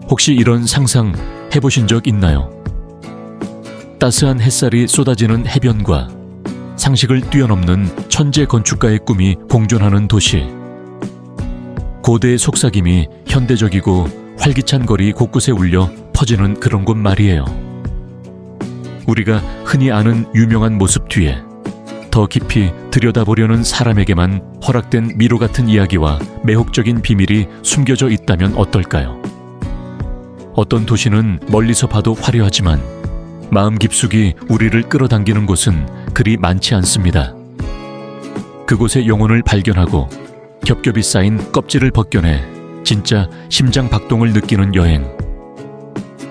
혹시 이런 상상 해보신 적 있나요? 따스한 햇살이 쏟아지는 해변과 상식을 뛰어넘는 천재 건축가의 꿈이 공존하는 도시. 고대의 속삭임이 현대적이고 활기찬 거리 곳곳에 울려 퍼지는 그런 곳 말이에요. 우리가 흔히 아는 유명한 모습 뒤에 더 깊이 들여다보려는 사람에게만 허락된 미로 같은 이야기와 매혹적인 비밀이 숨겨져 있다면 어떨까요? 어떤 도시는 멀리서 봐도 화려하지만 마음 깊숙이 우리를 끌어당기는 곳은 그리 많지 않습니다. 그곳의 영혼을 발견하고 겹겹이 쌓인 껍질을 벗겨내 진짜 심장 박동을 느끼는 여행.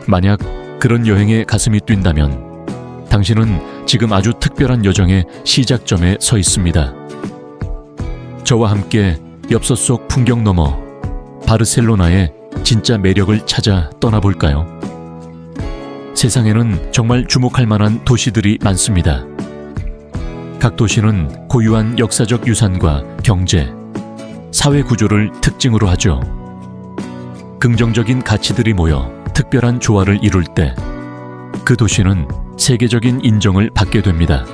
만약 그런 여행에 가슴이 뛴다면 당신은 지금 아주 특별한 여정의 시작점에 서 있습니다. 저와 함께 엽서 속 풍경 너머 바르셀로나의 진짜 매력을 찾아 떠나볼까요? 세상에는 정말 주목할 만한 도시들이 많습니다. 각 도시는 고유한 역사적 유산과 경제, 사회 구조를 특징으로 하죠. 긍정적인 가치들이 모여 특별한 조화를 이룰 때 그 도시는 세계적인 인정을 받게 됩니다.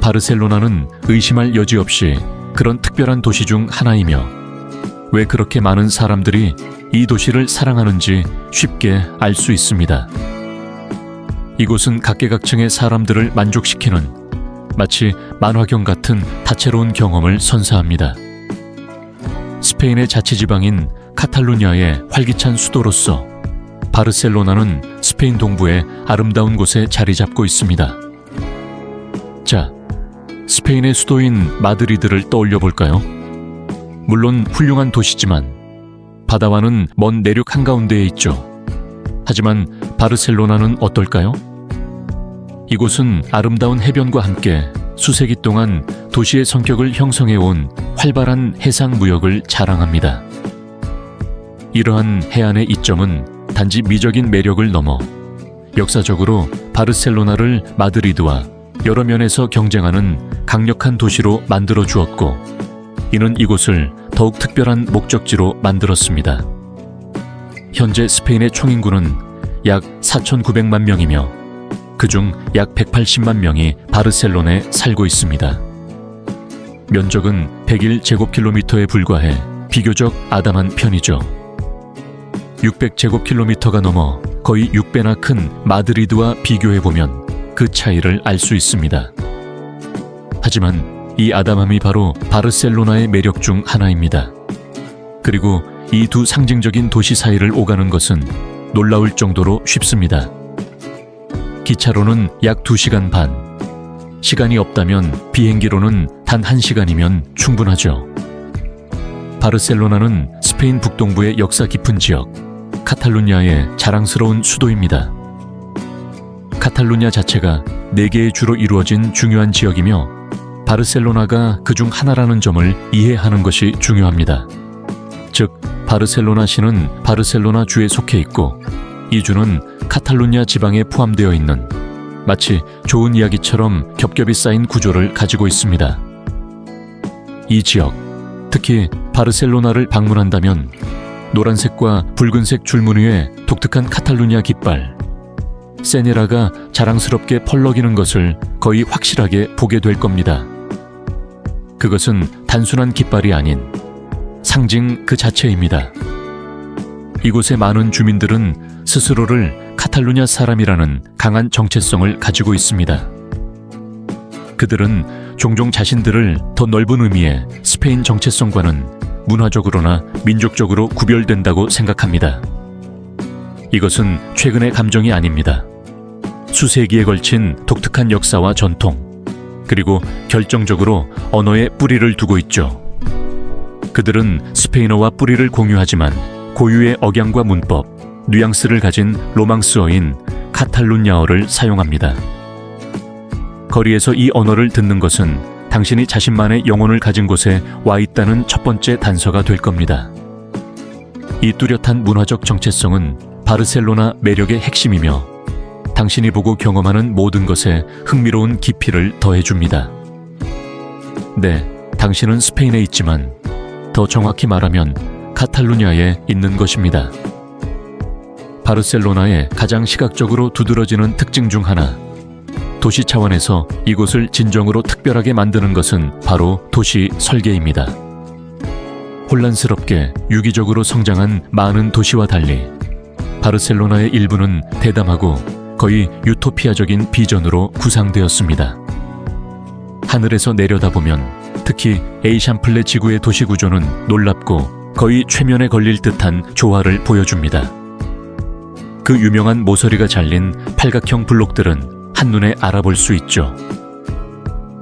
바르셀로나는 의심할 여지 없이 그런 특별한 도시 중 하나이며 왜 그렇게 많은 사람들이 이 도시를 사랑하는지 쉽게 알 수 있습니다. 이곳은 각계각층의 사람들을 만족시키는 마치 만화경 같은 다채로운 경험을 선사합니다. 스페인의 자치지방인 카탈루냐의 활기찬 수도로서 바르셀로나는 스페인 동부의 아름다운 곳에 자리 잡고 있습니다. 자, 스페인의 수도인 마드리드를 떠올려 볼까요? 물론 훌륭한 도시지만 바다와는 먼 내륙 한가운데에 있죠. 하지만 바르셀로나는 어떨까요? 이곳은 아름다운 해변과 함께 수세기 동안 도시의 성격을 형성해온 활발한 해상 무역을 자랑합니다. 이러한 해안의 이점은 단지 미적인 매력을 넘어 역사적으로 바르셀로나를 마드리드와 여러 면에서 경쟁하는 강력한 도시로 만들어 주었고, 이는 이곳을 더욱 특별한 목적지로 만들었습니다. 현재 스페인의 총인구는 약 4,900만 명이며 그중 약 180만 명이 바르셀로나에 살고 있습니다. 면적은 101제곱킬로미터에 불과해 비교적 아담한 편이죠. 600제곱킬로미터가 넘어 거의 6배나 큰 마드리드와 비교해보면 그 차이를 알 수 있습니다. 하지만 이 아담함이 바로 바르셀로나의 매력 중 하나입니다. 그리고 이 두 상징적인 도시 사이를 오가는 것은 놀라울 정도로 쉽습니다. 기차로는 약 2시간 반, 시간이 없다면 비행기로는 단 1시간이면 충분하죠. 바르셀로나는 스페인 북동부의 역사 깊은 지역, 카탈루냐의 자랑스러운 수도입니다. 카탈루냐 자체가 4개의 주로 이루어진 중요한 지역이며 바르셀로나가 그중 하나라는 점을 이해하는 것이 중요합니다. 즉, 바르셀로나시는 바르셀로나 주에 속해 있고 이 주는 카탈루냐 지방에 포함되어 있는 마치 좋은 이야기처럼 겹겹이 쌓인 구조를 가지고 있습니다. 이 지역, 특히 바르셀로나를 방문한다면 노란색과 붉은색 줄무늬의 독특한 카탈루냐 깃발, 세네라가 자랑스럽게 펄럭이는 것을 거의 확실하게 보게 될 겁니다. 그것은 단순한 깃발이 아닌 상징 그 자체입니다. 이곳의 많은 주민들은 스스로를 카탈루냐 사람이라는 강한 정체성을 가지고 있습니다. 그들은 종종 자신들을 더 넓은 의미의 스페인 정체성과는 문화적으로나 민족적으로 구별된다고 생각합니다. 이것은 최근의 감정이 아닙니다. 수세기에 걸친 독특한 역사와 전통, 그리고 결정적으로 언어에 뿌리를 두고 있죠. 그들은 스페인어와 뿌리를 공유하지만 고유의 억양과 문법, 뉘앙스를 가진 로망스어인 카탈루냐어를 사용합니다. 거리에서 이 언어를 듣는 것은 당신이 자신만의 영혼을 가진 곳에 와 있다는 첫 번째 단서가 될 겁니다. 이 뚜렷한 문화적 정체성은 바르셀로나 매력의 핵심이며 당신이 보고 경험하는 모든 것에 흥미로운 깊이를 더해줍니다. 네, 당신은 스페인에 있지만 더 정확히 말하면 카탈루냐에 있는 것입니다. 바르셀로나의 가장 시각적으로 두드러지는 특징 중 하나, 도시 차원에서 이곳을 진정으로 특별하게 만드는 것은 바로 도시 설계입니다. 혼란스럽게 유기적으로 성장한 많은 도시와 달리 바르셀로나의 일부는 대담하고 거의 유토피아적인 비전으로 구상되었습니다. 하늘에서 내려다보면 특히 에이샴플레 지구의 도시 구조는 놀랍고 거의 최면에 걸릴 듯한 조화를 보여줍니다. 그 유명한 모서리가 잘린 팔각형 블록들은 한눈에 알아볼 수 있죠.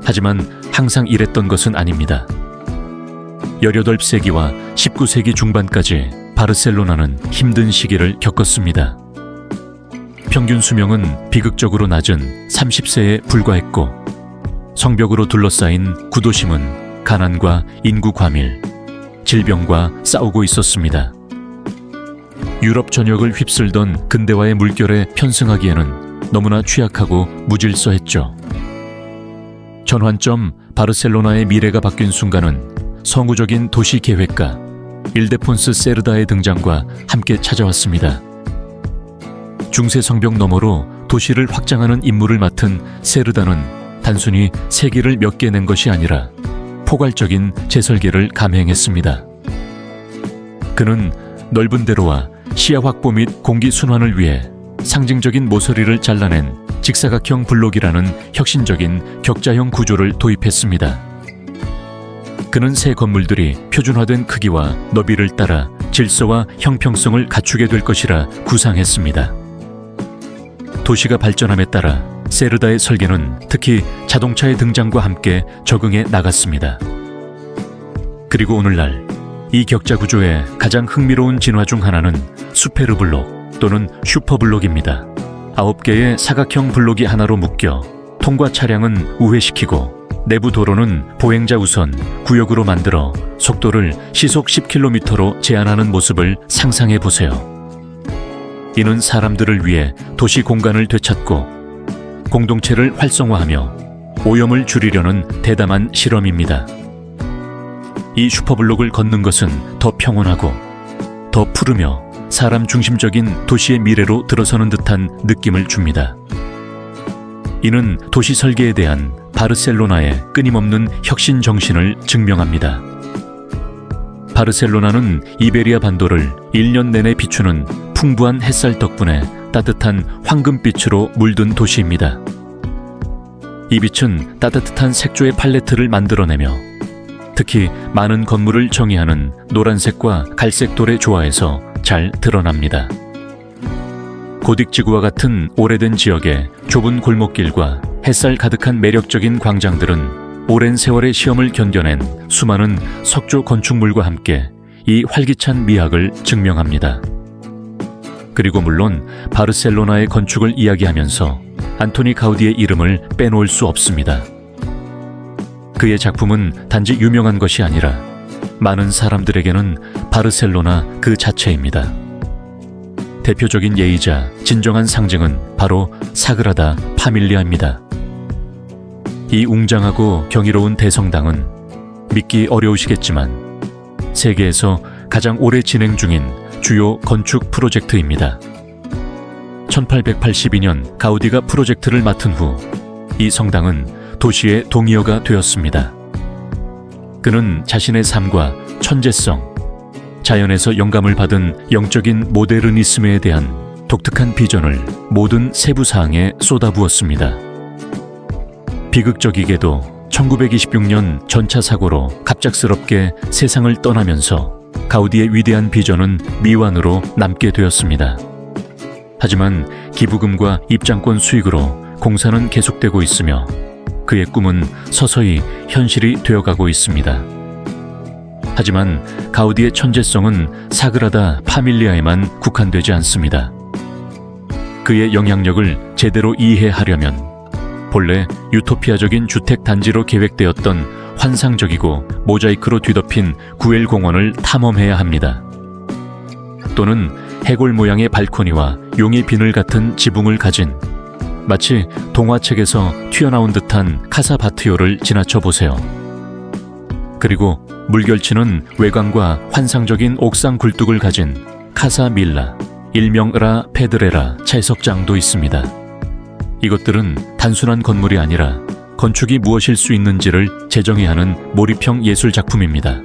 하지만 항상 이랬던 것은 아닙니다. 18세기와 19세기 중반까지 바르셀로나는 힘든 시기를 겪었습니다. 평균 수명은 비극적으로 낮은 30세에 불과했고, 성벽으로 둘러싸인 구도심은 가난과 인구 과밀, 질병과 싸우고 있었습니다. 유럽 전역을 휩쓸던 근대화의 물결에 편승하기에는 너무나 취약하고 무질서했죠. 전환점 바르셀로나의 미래가 바뀐 순간은 성우적인 도시 계획가 일데폰스 세르다의 등장과 함께 찾아왔습니다. 중세 성벽 너머로 도시를 확장하는 임무를 맡은 세르다는 단순히 세기를 몇 개 낸 것이 아니라 포괄적인 재설계를 감행했습니다. 그는 넓은 대로와 시야 확보 및 공기 순환을 위해 상징적인 모서리를 잘라낸 직사각형 블록이라는 혁신적인 격자형 구조를 도입했습니다. 그는 새 건물들이 표준화된 크기와 너비를 따라 질서와 형평성을 갖추게 될 것이라 구상했습니다. 도시가 발전함에 따라 세르다의 설계는 특히 자동차의 등장과 함께 적응해 나갔습니다. 그리고 오늘날 이 격자 구조의 가장 흥미로운 진화 중 하나는 수페르 블록 또는 슈퍼블록입니다. 9개의 사각형 블록이 하나로 묶여 통과 차량은 우회시키고 내부 도로는 보행자 우선 구역으로 만들어 속도를 시속 10km로 제한하는 모습을 상상해 보세요. 이는 사람들을 위해 도시 공간을 되찾고 공동체를 활성화하며 오염을 줄이려는 대담한 실험입니다. 이 슈퍼블록을 걷는 것은 더 평온하고 더 푸르며 사람 중심적인 도시의 미래로 들어서는 듯한 느낌을 줍니다. 이는 도시 설계에 대한 바르셀로나의 끊임없는 혁신 정신을 증명합니다. 바르셀로나는 이베리아 반도를 1년 내내 비추는 풍부한 햇살 덕분에 따뜻한 황금빛으로 물든 도시입니다. 이 빛은 따뜻한 색조의 팔레트를 만들어내며 특히 많은 건물을 정의하는 노란색과 갈색 돌의 조화에서 잘 드러납니다. 고딕지구와 같은 오래된 지역의 좁은 골목길과 햇살 가득한 매력적인 광장들은 오랜 세월의 시험을 견뎌낸 수많은 석조 건축물과 함께 이 활기찬 미학을 증명합니다. 그리고 물론 바르셀로나의 건축을 이야기하면서 안토니 가우디의 이름을 빼놓을 수 없습니다. 그의 작품은 단지 유명한 것이 아니라 많은 사람들에게는 바르셀로나 그 자체입니다. 대표적인 예이자 진정한 상징은 바로 사그라다 파밀리아입니다. 이 웅장하고 경이로운 대성당은 믿기 어려우시겠지만 세계에서 가장 오래 진행 중인 주요 건축 프로젝트입니다. 1882년 가우디가 프로젝트를 맡은 후 이 성당은 도시의 동의어가 되었습니다. 그는 자신의 삶과 천재성, 자연에서 영감을 받은 영적인 모데르니즘에 대한 독특한 비전을 모든 세부 사항에 쏟아부었습니다. 비극적이게도 1926년 전차 사고로 갑작스럽게 세상을 떠나면서 가우디의 위대한 비전은 미완으로 남게 되었습니다. 하지만 기부금과 입장권 수익으로 공사는 계속되고 있으며 그의 꿈은 서서히 현실이 되어가고 있습니다. 하지만 가우디의 천재성은 사그라다 파밀리아에만 국한되지 않습니다. 그의 영향력을 제대로 이해하려면 본래 유토피아적인 주택 단지로 계획되었던 환상적이고 모자이크로 뒤덮인 구엘 공원을 탐험해야 합니다. 또는 해골 모양의 발코니와 용의 비늘 같은 지붕을 가진 마치 동화책에서 튀어나온 듯한 카사바티오를 지나쳐 보세요. 그리고 물결치는 외관과 환상적인 옥상 굴뚝을 가진 카사 밀라, 일명 라 페드레라 채석장도 있습니다. 이것들은 단순한 건물이 아니라 건축이 무엇일 수 있는지를 재정의하는 몰입형 예술 작품입니다.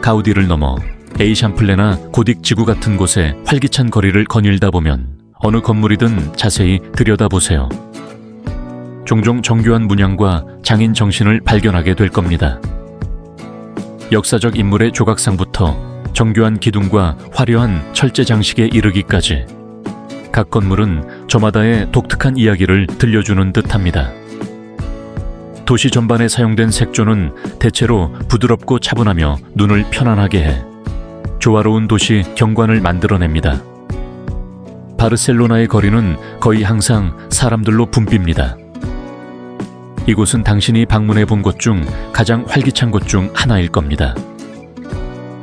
가우디를 넘어 에이샴플레나 고딕 지구 같은 곳에 활기찬 거리를 거닐다 보면 어느 건물이든 자세히 들여다보세요. 종종 정교한 문양과 장인 정신을 발견하게 될 겁니다. 역사적 인물의 조각상부터 정교한 기둥과 화려한 철제 장식에 이르기까지 각 건물은 저마다의 독특한 이야기를 들려주는 듯합니다. 도시 전반에 사용된 색조는 대체로 부드럽고 차분하며 눈을 편안하게 해 조화로운 도시 경관을 만들어냅니다. 바르셀로나의 거리는 거의 항상 사람들로 붐빕니다. 이곳은 당신이 방문해 본 곳 중 가장 활기찬 곳 중 하나일 겁니다.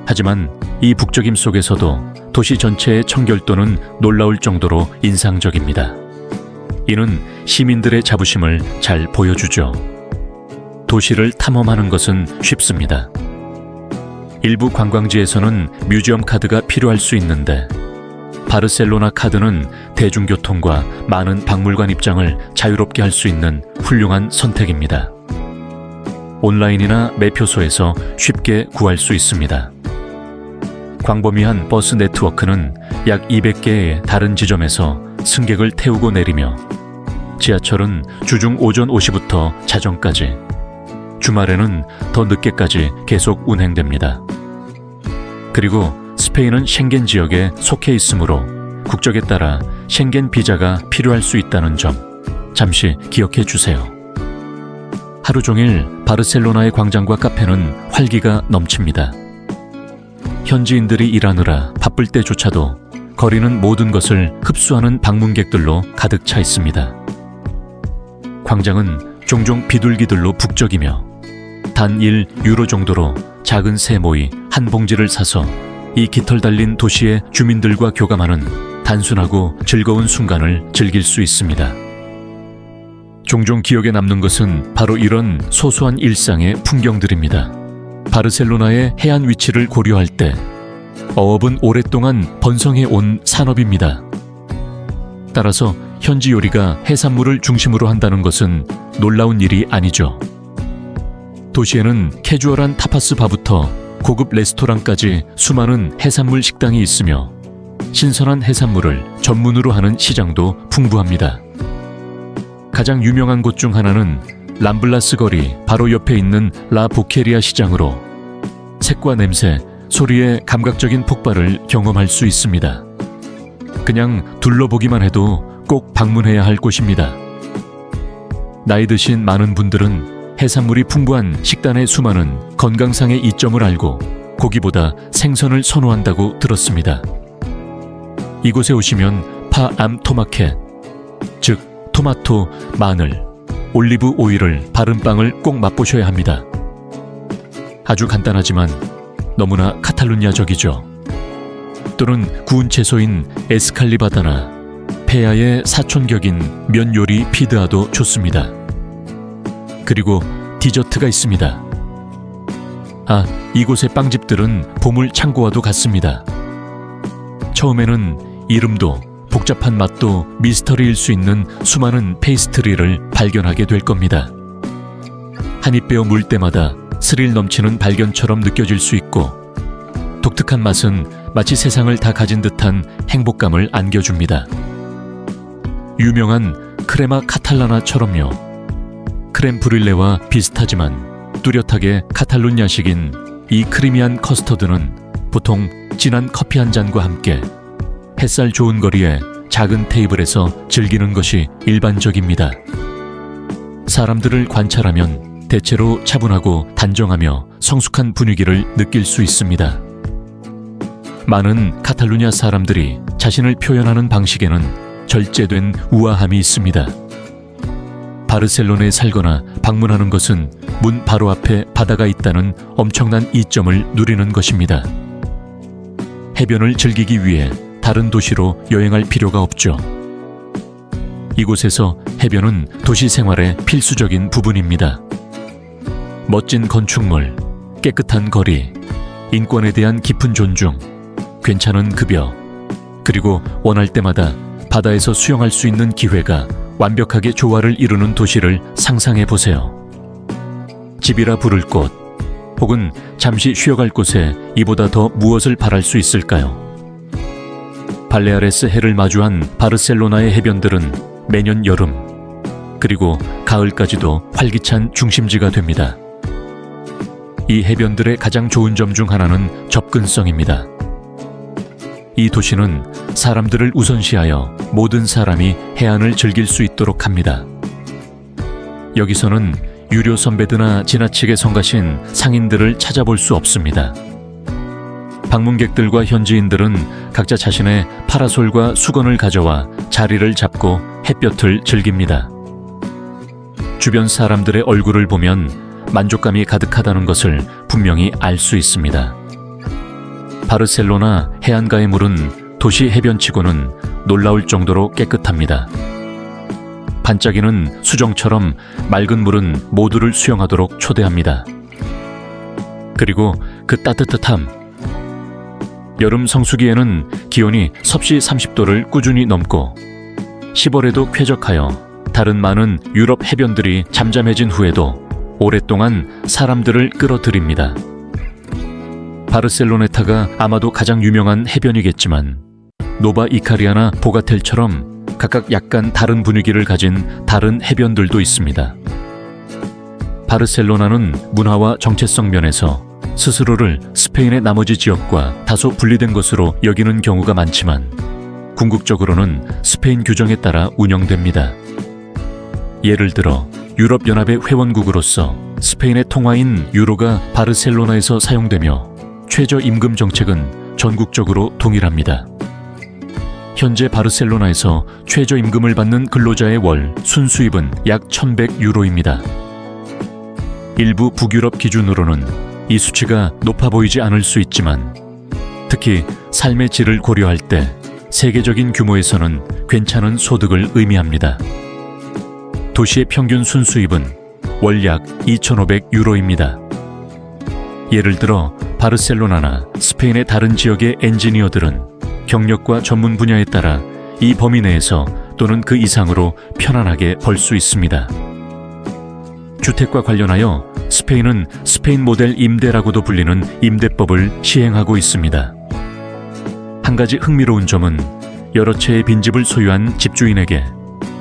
하지만 이 북적임 속에서도 도시 전체의 청결도는 놀라울 정도로 인상적입니다. 이는 시민들의 자부심을 잘 보여주죠. 도시를 탐험하는 것은 쉽습니다. 일부 관광지에서는 뮤지엄 카드가 필요할 수 있는데 바르셀로나 카드는 대중교통과 많은 박물관 입장을 자유롭게 할 수 있는 훌륭한 선택입니다. 온라인이나 매표소에서 쉽게 구할 수 있습니다. 광범위한 버스 네트워크는 약 200개의 다른 지점에서 승객을 태우고 내리며 지하철은 주중 오전 5시부터 자정까지, 주말에는 더 늦게까지 계속 운행됩니다. 그리고 스페인은 쉥겐 지역에 속해 있으므로 국적에 따라 쉥겐 비자가 필요할 수 있다는 점 잠시 기억해 주세요. 하루 종일 바르셀로나의 광장과 카페는 활기가 넘칩니다. 현지인들이 일하느라 바쁠 때조차도 거리는 모든 것을 흡수하는 방문객들로 가득 차 있습니다. 광장은 종종 비둘기들로 북적이며 단 1유로 정도로 작은 세모이 한 봉지를 사서 이 깃털 달린 도시의 주민들과 교감하는 단순하고 즐거운 순간을 즐길 수 있습니다. 종종 기억에 남는 것은 바로 이런 소소한 일상의 풍경들입니다. 바르셀로나의 해안 위치를 고려할 때 어업은 오랫동안 번성해 온 산업입니다. 따라서 현지 요리가 해산물을 중심으로 한다는 것은 놀라운 일이 아니죠. 도시에는 캐주얼한 타파스 바부터 고급 레스토랑까지 수많은 해산물 식당이 있으며 신선한 해산물을 전문으로 하는 시장도 풍부합니다. 가장 유명한 곳 중 하나는 람블라스 거리 바로 옆에 있는 라 보케리아 시장으로 색과 냄새, 소리의 감각적인 폭발을 경험할 수 있습니다. 그냥 둘러보기만 해도 꼭 방문해야 할 곳입니다. 나이 드신 많은 분들은 해산물이 풍부한 식단의 수많은 건강상의 이점을 알고 고기보다 생선을 선호한다고 들었습니다. 이곳에 오시면 파암 토마켓, 즉 토마토, 마늘, 올리브 오일을 바른 빵을 꼭 맛보셔야 합니다. 아주 간단하지만 너무나 카탈루냐적이죠. 또는 구운 채소인 에스칼리바다나 페아의 사촌격인 면 요리 피드아도 좋습니다. 그리고 디저트가 있습니다. 이곳의 빵집들은 보물 창고와도 같습니다. 처음에는 이름도 복잡한 맛도 미스터리일 수 있는 수많은 페이스트리를 발견하게 될 겁니다. 한 입 베어 물 때마다 스릴 넘치는 발견처럼 느껴질 수 있고 독특한 맛은 마치 세상을 다 가진 듯한 행복감을 안겨줍니다. 유명한 크레마 카탈라나처럼요. 크렘 브릴레와 비슷하지만 뚜렷하게 카탈루냐식인 이 크리미한 커스터드는 보통 진한 커피 한 잔과 함께 햇살 좋은 거리에 작은 테이블에서 즐기는 것이 일반적입니다. 사람들을 관찰하면 대체로 차분하고 단정하며 성숙한 분위기를 느낄 수 있습니다. 많은 카탈루냐 사람들이 자신을 표현하는 방식에는 절제된 우아함이 있습니다. 바르셀로나에 살거나 방문하는 것은 문 바로 앞에 바다가 있다는 엄청난 이점을 누리는 것입니다. 해변을 즐기기 위해 다른 도시로 여행할 필요가 없죠. 이곳에서 해변은 도시 생활의 필수적인 부분입니다. 멋진 건축물, 깨끗한 거리, 인권에 대한 깊은 존중, 괜찮은 급여, 그리고 원할 때마다 바다에서 수영할 수 있는 기회가 완벽하게 조화를 이루는 도시를 상상해 보세요. 집이라 부를 곳, 혹은 잠시 쉬어갈 곳에 이보다 더 무엇을 바랄 수 있을까요? 발레아레스 해를 마주한 바르셀로나의 해변들은 매년 여름, 그리고 가을까지도 활기찬 중심지가 됩니다. 이 해변들의 가장 좋은 점 중 하나는 접근성입니다. 이 도시는 사람들을 우선시하여 모든 사람이 해안을 즐길 수 있도록 합니다. 여기서는 유료 선베드나 지나치게 성가신 상인들을 찾아볼 수 없습니다. 방문객들과 현지인들은 각자 자신의 파라솔과 수건을 가져와 자리를 잡고 햇볕을 즐깁니다. 주변 사람들의 얼굴을 보면 만족감이 가득하다는 것을 분명히 알 수 있습니다. 바르셀로나 해안가의 물은 도시 해변치고는 놀라울 정도로 깨끗합니다. 반짝이는 수정처럼 맑은 물은 모두를 수영하도록 초대합니다. 그리고 그 따뜻함, 여름 성수기에는 기온이 섭씨 30도를 꾸준히 넘고 10월에도 쾌적하여 다른 많은 유럽 해변들이 잠잠해진 후에도 오랫동안 사람들을 끌어들입니다. 바르셀로네타가 아마도 가장 유명한 해변이겠지만 노바 이카리아나 보가텔처럼 각각 약간 다른 분위기를 가진 다른 해변들도 있습니다. 바르셀로나는 문화와 정체성 면에서 스스로를 스페인의 나머지 지역과 다소 분리된 것으로 여기는 경우가 많지만 궁극적으로는 스페인 규정에 따라 운영됩니다. 예를 들어 유럽연합의 회원국으로서 스페인의 통화인 유로가 바르셀로나에서 사용되며 최저임금 정책은 전국적으로 동일합니다. 현재 바르셀로나에서 최저임금을 받는 근로자의 월 순수입은 약 1,100유로입니다. 일부 북유럽 기준으로는 이 수치가 높아 보이지 않을 수 있지만 특히 삶의 질을 고려할 때 세계적인 규모에서는 괜찮은 소득을 의미합니다. 도시의 평균 순수입은 월 약 2,500유로입니다. 예를 들어 바르셀로나나 스페인의 다른 지역의 엔지니어들은 경력과 전문 분야에 따라 이 범위 내에서 또는 그 이상으로 편안하게 벌 수 있습니다. 주택과 관련하여 스페인은 스페인 모델 임대라고도 불리는 임대법을 시행하고 있습니다. 한 가지 흥미로운 점은 여러 채의 빈집을 소유한 집주인에게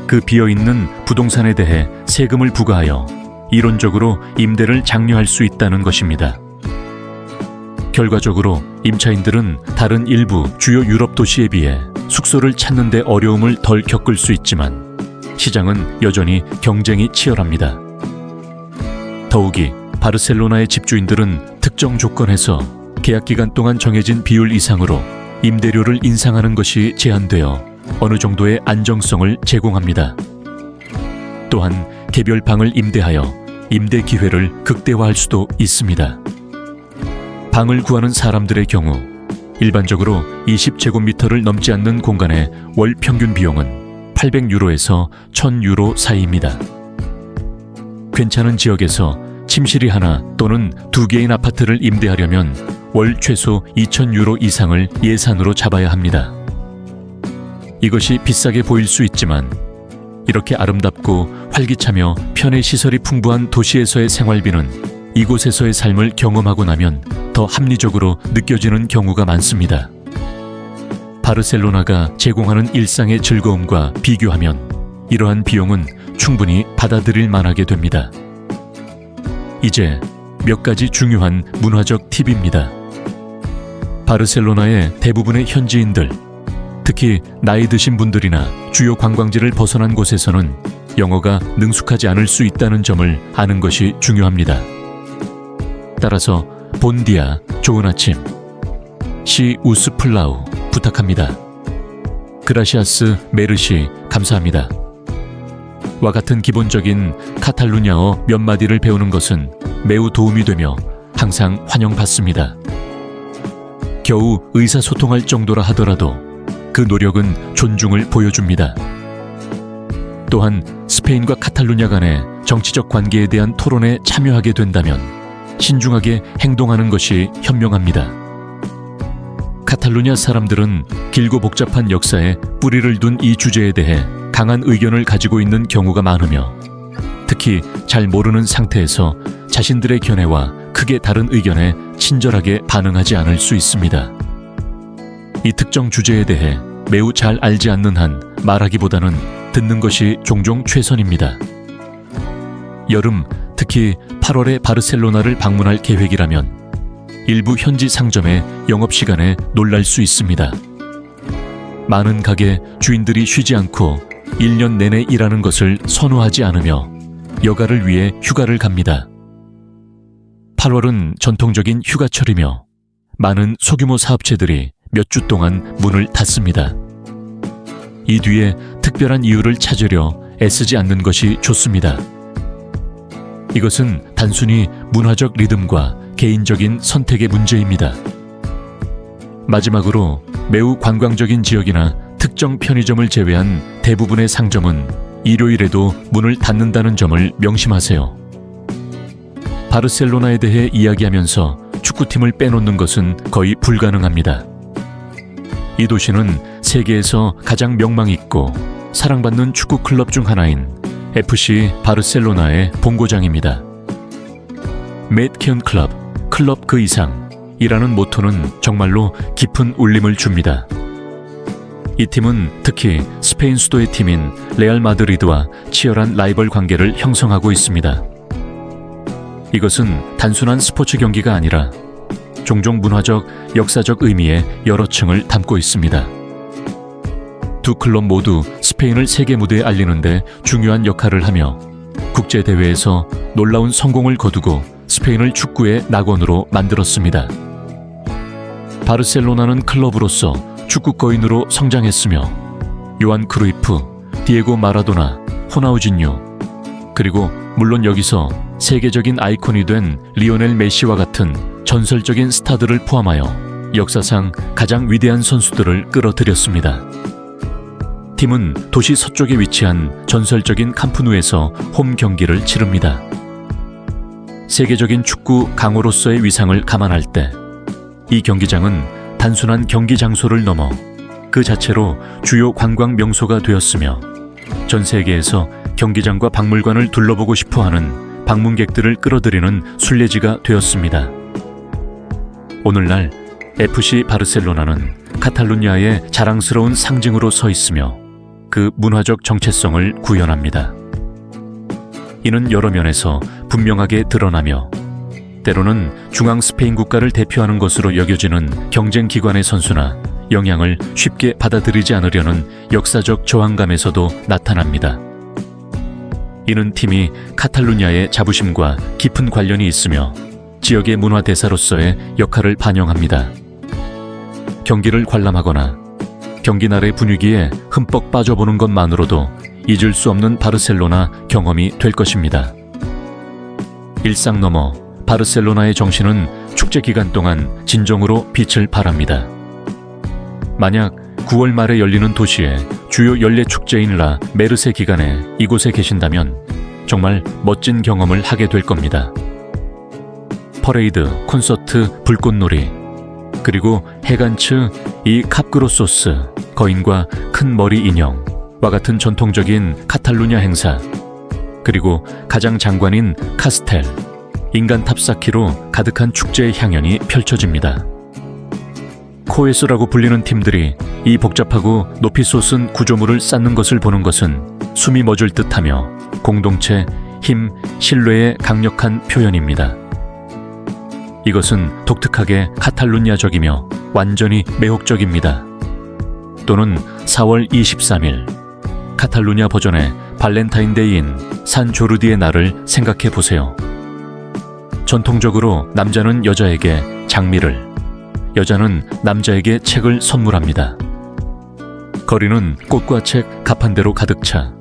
그 비어있는 부동산에 대해 세금을 부과하여 이론적으로 임대를 장려할 수 있다는 것입니다. 결과적으로 임차인들은 다른 일부 주요 유럽 도시에 비해 숙소를 찾는 데 어려움을 덜 겪을 수 있지만 시장은 여전히 경쟁이 치열합니다. 더욱이 바르셀로나의 집주인들은 특정 조건에서 계약 기간 동안 정해진 비율 이상으로 임대료를 인상하는 것이 제한되어 어느 정도의 안정성을 제공합니다. 또한 개별 방을 임대하여 임대 기회를 극대화할 수도 있습니다. 방을 구하는 사람들의 경우 일반적으로 20제곱미터를 넘지 않는 공간의 월 평균 비용은 800유로에서 1000유로 사이입니다. 괜찮은 지역에서 침실이 하나 또는 두 개인 아파트를 임대하려면 월 최소 2000유로 이상을 예산으로 잡아야 합니다. 이것이 비싸게 보일 수 있지만 이렇게 아름답고 활기차며 편의 시설이 풍부한 도시에서의 생활비는 이곳에서의 삶을 경험하고 나면 더 합리적으로 느껴지는 경우가 많습니다. 바르셀로나가 제공하는 일상의 즐거움과 비교하면 이러한 비용은 충분히 받아들일 만하게 됩니다. 이제 몇 가지 중요한 문화적 팁입니다. 바르셀로나의 대부분의 현지인들, 특히 나이 드신 분들이나 주요 관광지를 벗어난 곳에서는 영어가 능숙하지 않을 수 있다는 점을 아는 것이 중요합니다. 따라서 본디아, 좋은 아침, 시 우스 플라우 부탁합니다. 그라시아스 메르시 감사합니다. 와 같은 기본적인 카탈루냐어 몇 마디를 배우는 것은 매우 도움이 되며 항상 환영받습니다. 겨우 의사소통할 정도라 하더라도 그 노력은 존중을 보여줍니다. 또한 스페인과 카탈루냐 간의 정치적 관계에 대한 토론에 참여하게 된다면 신중하게 행동하는 것이 현명합니다. 카탈루냐 사람들은 길고 복잡한 역사에 뿌리를 둔 이 주제에 대해 강한 의견을 가지고 있는 경우가 많으며, 특히 잘 모르는 상태에서 자신들의 견해와 크게 다른 의견에 친절하게 반응하지 않을 수 있습니다. 이 특정 주제에 대해 매우 잘 알지 않는 한 말하기보다는 듣는 것이 종종 최선입니다. 여름, 특히 8월에 바르셀로나를 방문할 계획이라면 일부 현지 상점의 영업시간에 놀랄 수 있습니다. 많은 가게 주인들이 쉬지 않고 1년 내내 일하는 것을 선호하지 않으며 여가를 위해 휴가를 갑니다. 8월은 전통적인 휴가철이며 많은 소규모 사업체들이 몇 주 동안 문을 닫습니다. 이 뒤에 특별한 이유를 찾으려 애쓰지 않는 것이 좋습니다. 이것은 단순히 문화적 리듬과 개인적인 선택의 문제입니다. 마지막으로 매우 관광적인 지역이나 특정 편의점을 제외한 대부분의 상점은 일요일에도 문을 닫는다는 점을 명심하세요. 바르셀로나에 대해 이야기하면서 축구팀을 빼놓는 것은 거의 불가능합니다. 이 도시는 세계에서 가장 명망 있고 사랑받는 축구 클럽 중 하나인 FC 바르셀로나의 본고장입니다. 맷키언 클럽 그 이상이라는 모토는 정말로 깊은 울림을 줍니다. 이 팀은 특히 스페인 수도의 팀인 레알 마드리드와 치열한 라이벌 관계를 형성하고 있습니다. 이것은 단순한 스포츠 경기가 아니라 종종 문화적, 역사적 의미의 여러 층을 담고 있습니다. 두 클럽 모두 스페인을 세계 무대에 알리는데 중요한 역할을 하며 국제대회에서 놀라운 성공을 거두고 스페인을 축구의 낙원으로 만들었습니다. 바르셀로나는 클럽으로서 축구 거인으로 성장했으며 요한 크루이프, 디에고 마라도나, 호나우진뉴, 그리고 물론 여기서 세계적인 아이콘이 된 리오넬 메시와 같은 전설적인 스타들을 포함하여 역사상 가장 위대한 선수들을 끌어들였습니다. 팀은 도시 서쪽에 위치한 전설적인 캄프누에서 홈 경기를 치릅니다. 세계적인 축구 강호로서의 위상을 감안할 때 이 경기장은 단순한 경기 장소를 넘어 그 자체로 주요 관광 명소가 되었으며 전 세계에서 경기장과 박물관을 둘러보고 싶어하는 방문객들을 끌어들이는 순례지가 되었습니다. 오늘날 FC 바르셀로나는 카탈루냐의 자랑스러운 상징으로 서 있으며 그 문화적 정체성을 구현합니다. 이는 여러 면에서 분명하게 드러나며 때로는 중앙 스페인 국가를 대표하는 것으로 여겨지는 경쟁기관의 선수나 영향을 쉽게 받아들이지 않으려는 역사적 저항감에서도 나타납니다. 이는 팀이 카탈루냐의 자부심과 깊은 관련이 있으며 지역의 문화 대사로서의 역할을 반영합니다. 경기를 관람하거나 경기 날의 분위기에 흠뻑 빠져보는 것만으로도 잊을 수 없는 바르셀로나 경험이 될 것입니다. 일상 너머 바르셀로나의 정신은 축제 기간 동안 진정으로 빛을 발합니다. 만약 9월 말에 열리는 도시의 주요 연례 축제인 라 메르세 기간에 이곳에 계신다면 정말 멋진 경험을 하게 될 겁니다. 퍼레이드, 콘서트, 불꽃놀이, 그리고 해간츠, 이 캅그로소스, 거인과 큰 머리 인형과 같은 전통적인 카탈루냐 행사, 그리고 가장 장관인 카스텔, 인간 탑쌓기로 가득한 축제의 향연이 펼쳐집니다. 코에스라고 불리는 팀들이 이 복잡하고 높이 솟은 구조물을 쌓는 것을 보는 것은 숨이 멎을 듯하며 공동체, 힘, 신뢰의 강력한 표현입니다. 이것은 독특하게 카탈루냐적이며 완전히 매혹적입니다. 또는 4월 23일 카탈루냐 버전의 발렌타인데이인 산 조르디의 날을 생각해 보세요. 전통적으로 남자는 여자에게 장미를, 여자는 남자에게 책을 선물합니다. 거리는 꽃과 책 가판대로 가득 차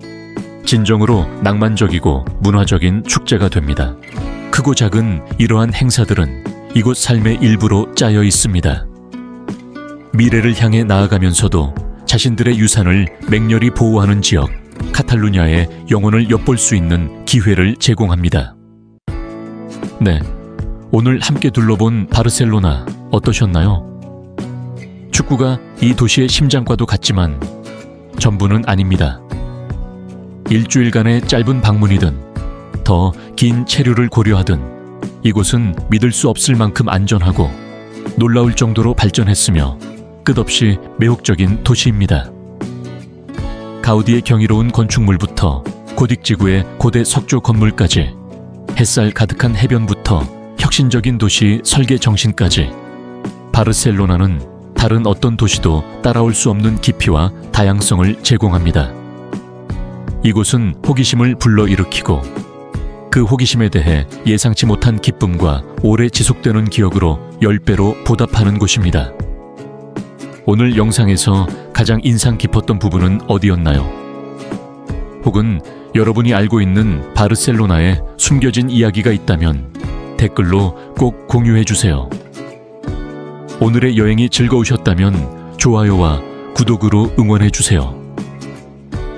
진정으로 낭만적이고 문화적인 축제가 됩니다. 크고 작은 이러한 행사들은 이곳 삶의 일부로 짜여 있습니다. 미래를 향해 나아가면서도 자신들의 유산을 맹렬히 보호하는 지역 카탈루냐의 영혼을 엿볼 수 있는 기회를 제공합니다. 네, 오늘 함께 둘러본 바르셀로나 어떠셨나요? 축구가 이 도시의 심장과도 같지만 전부는 아닙니다. 일주일간의 짧은 방문이든 더 긴 체류를 고려하든 이곳은 믿을 수 없을 만큼 안전하고 놀라울 정도로 발전했으며 끝없이 매혹적인 도시입니다. 가우디의 경이로운 건축물부터 고딕지구의 고대 석조 건물까지, 햇살 가득한 해변부터 혁신적인 도시 설계 정신까지, 바르셀로나는 다른 어떤 도시도 따라올 수 없는 깊이와 다양성을 제공합니다. 이곳은 호기심을 불러일으키고 그 호기심에 대해 예상치 못한 기쁨과 오래 지속되는 기억으로 10배로 보답하는 곳입니다. 오늘 영상에서 가장 인상 깊었던 부분은 어디였나요? 혹은 여러분이 알고 있는 바르셀로나에 숨겨진 이야기가 있다면 댓글로 꼭 공유해 주세요. 오늘의 여행이 즐거우셨다면 좋아요와 구독으로 응원해 주세요.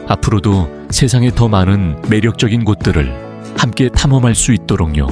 앞으로도 세상에 더 많은 매력적인 곳들을 함께 탐험할 수 있도록요.